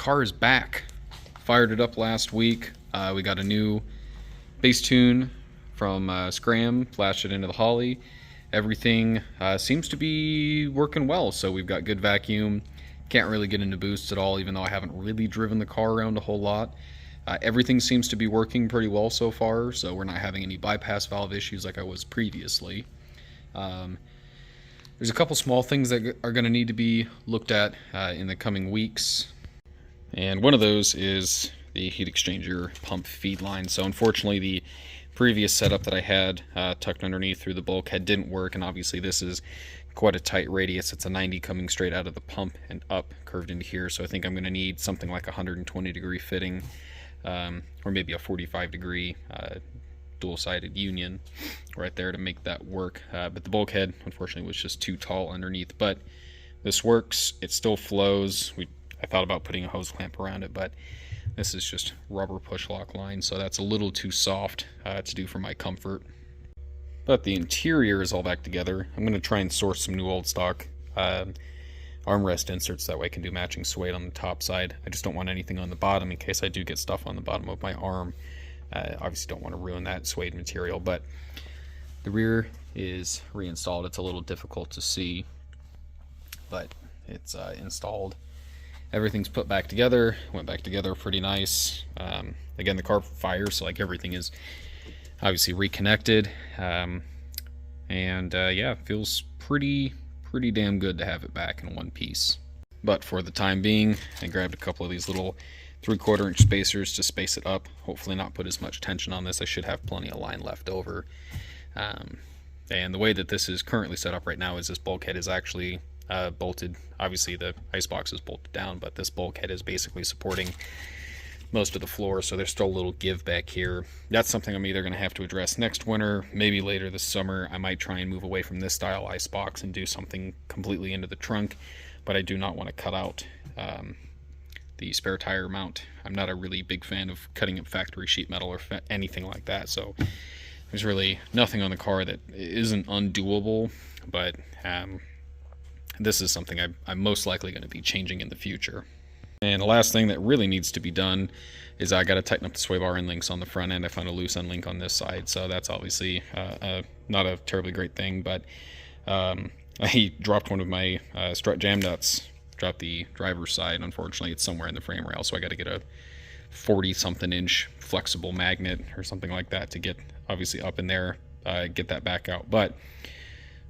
car is back. Fired it up last week. We got a new bass tune from Scram, flashed it into the Holly. Everything seems to be working well, so we've got good vacuum. Can't really get into boosts at all, even though I haven't really driven the car around a whole lot. Everything seems to be working pretty well so far, so we're not having any bypass valve issues like I was previously. There's a couple small things that are going to need to be looked at in the coming weeks. And one of those is the heat exchanger pump feed line. So unfortunately the previous setup that I had tucked underneath through the bulkhead didn't work, and obviously this is quite a tight radius. It's a 90 coming straight out of the pump and up curved into here, so I think I'm going to need something like a 120 degree fitting, or maybe a 45 degree dual-sided union right there to make that work. But the bulkhead unfortunately was just too tall underneath, but this works. It still flows. I thought about putting a hose clamp around it, but this is just rubber push lock line, so that's a little too soft to do for my comfort. But the interior is all back together. I'm going to try and source some new old stock armrest inserts, that way I can do matching suede on the top side. I just don't want anything on the bottom in case I do get stuff on the bottom of my arm. Obviously don't want to ruin that suede material, but the rear is reinstalled. It's a little difficult to see, but it's installed. Everything's put back together, went back together pretty nice. Again, the car fires, so like everything is obviously reconnected. Yeah, it feels pretty damn good to have it back in one piece. But for the time being, I grabbed a couple of these little 3/4 inch spacers to space it up. Hopefully not put as much tension on this. I should have plenty of line left over. And the way that this is currently set up right now is this bulkhead is actually bolted. Obviously the icebox is bolted down, but this bulkhead is basically supporting most of the floor, so there's still a little give back here. That's something I'm either going to have to address next winter, maybe later this summer. I might try and move away from this style icebox and do something completely into the trunk, but I do not want to cut out the spare tire mount. I'm not a really big fan of cutting up factory sheet metal or anything like that, so there's really nothing on the car that isn't undoable, but this is something I'm most likely going to be changing in the future. And the last thing that really needs to be done is I got to tighten up the sway bar end links on the front end. I found a loose end link on this side, so that's obviously not a terribly great thing, but I dropped one of my strut jam nuts, dropped the driver's side. Unfortunately, it's somewhere in the frame rail, so I got to get a 40-something inch flexible magnet or something like that to get obviously up in there, get that back out. But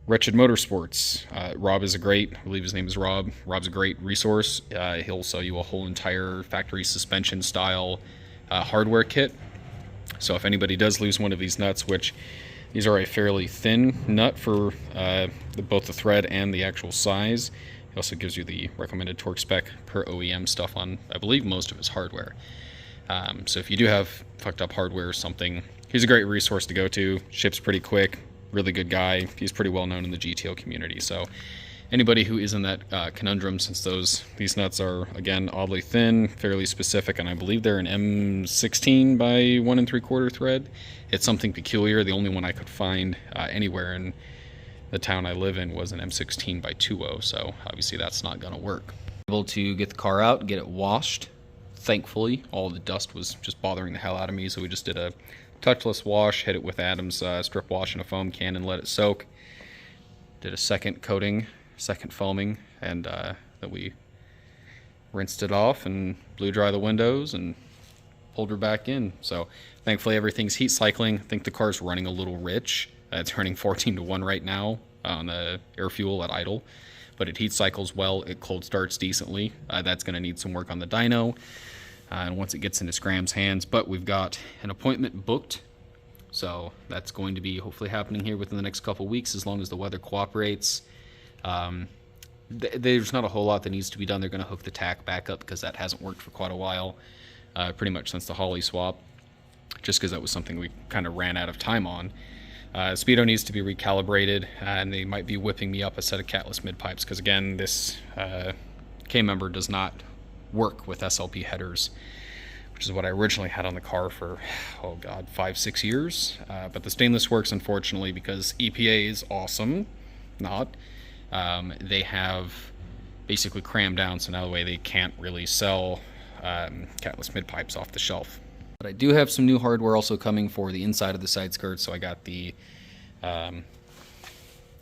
Wretched Motorsports, Rob is a great, I believe his name is Rob. Rob's a great resource. He'll sell you a whole entire factory suspension style hardware kit. So if anybody does lose one of these nuts, which these are a fairly thin nut for both the thread and the actual size, he also gives you the recommended torque spec per OEM stuff on, I believe, most of his hardware. So if you do have fucked up hardware or something, he's a great resource to go to. Ships pretty quick. Really good guy. He's pretty well known in the GTO community, so anybody who is in that conundrum, since these nuts are again oddly thin, fairly specific, and I believe they're an M16 by 1 3/4 thread. It's something peculiar. The only one I could find anywhere in the town I live in was an M16 by 2.0, so obviously that's not gonna work. Able to get the car out, get it washed. Thankfully, all the dust was just bothering the hell out of me, so we just did a touchless wash, hit it with Adam's strip wash in a foam can and let it soak. Did a second coating, second foaming, and then we rinsed it off and blew dry the windows and pulled her back in. So thankfully everything's heat cycling. I think the car's running a little rich. It's running 14-to-1 right now on the air fuel at idle, but it heat cycles well. It cold starts decently. That's going to need some work on the dyno. And once it gets into Scram's hands, but we've got an appointment booked, so that's going to be hopefully happening here within the next couple weeks, as long as the weather cooperates. There's not a whole lot that needs to be done. They're going to hook the tack back up because that hasn't worked for quite a while, pretty much since the Holly swap, just because that was something we kind of ran out of time on. Speedo needs to be recalibrated, and they might be whipping me up a set of catless mid pipes, because again, this K-member does not work with SLP headers, which is what I originally had on the car for, oh god, 5-6 years. But the stainless works, unfortunately, because EPA is awesome. They have basically crammed down, so now the way they can't really sell catless mid pipes off the shelf. But I do have some new hardware also coming for the inside of the side skirts. So I got the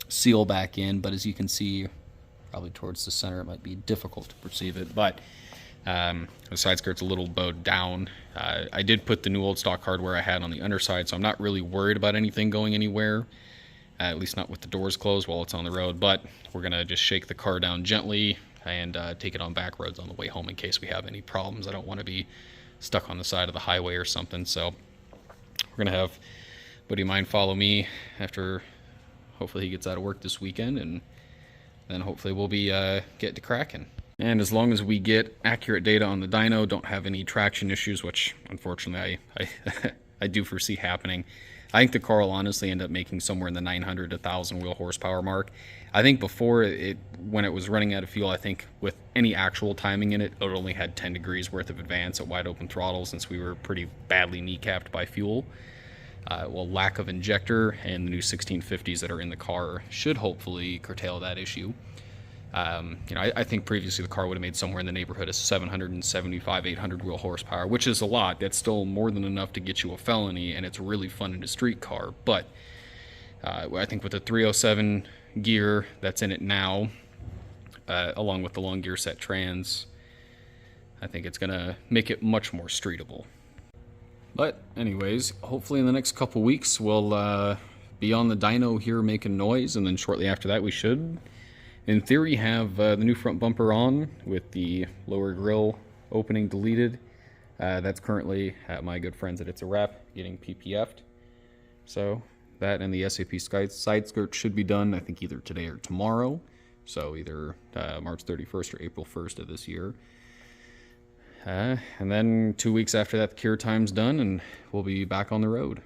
seal back in, but as you can see, probably towards the center, it might be difficult to perceive it, but the side skirt's a little bowed down. I did put the new old stock hardware I had on the underside, so I'm not really worried about anything going anywhere, at least not with the doors closed while it's on the road, but we're gonna just shake the car down gently and take it on back roads on the way home in case we have any problems. I don't want to be stuck on the side of the highway or something, so we're gonna have a buddy of mine follow me after hopefully he gets out of work this weekend, and then hopefully we'll be getting to cracking. And as long as we get accurate data on the dyno, don't have any traction issues, which unfortunately I do foresee happening, I think the car will honestly end up making somewhere in the 900 to 1,000 wheel horsepower mark. I think before, when it was running out of fuel, I think with any actual timing in it, it only had 10 degrees worth of advance at wide open throttle since we were pretty badly kneecapped by fuel. Well, lack of injector and the new 1650s that are in the car should hopefully curtail that issue. I think previously the car would have made somewhere in the neighborhood of 775, 800 wheel horsepower, which is a lot. That's still more than enough to get you a felony, and it's really fun in a street car. But I think with the 307 gear that's in it now, along with the long gear set trans, I think it's going to make it much more streetable. But anyways, hopefully in the next couple weeks we'll be on the dyno here making noise, and then shortly after that we should, in theory, have the new front bumper on with the lower grille opening deleted. That's currently at my good friends at It's a Wrap getting PPF'd. So that and the SAP side skirt should be done, I think, either today or tomorrow. So either March 31st or April 1st of this year. And then 2 weeks after that, the cure time's done, and we'll be back on the road.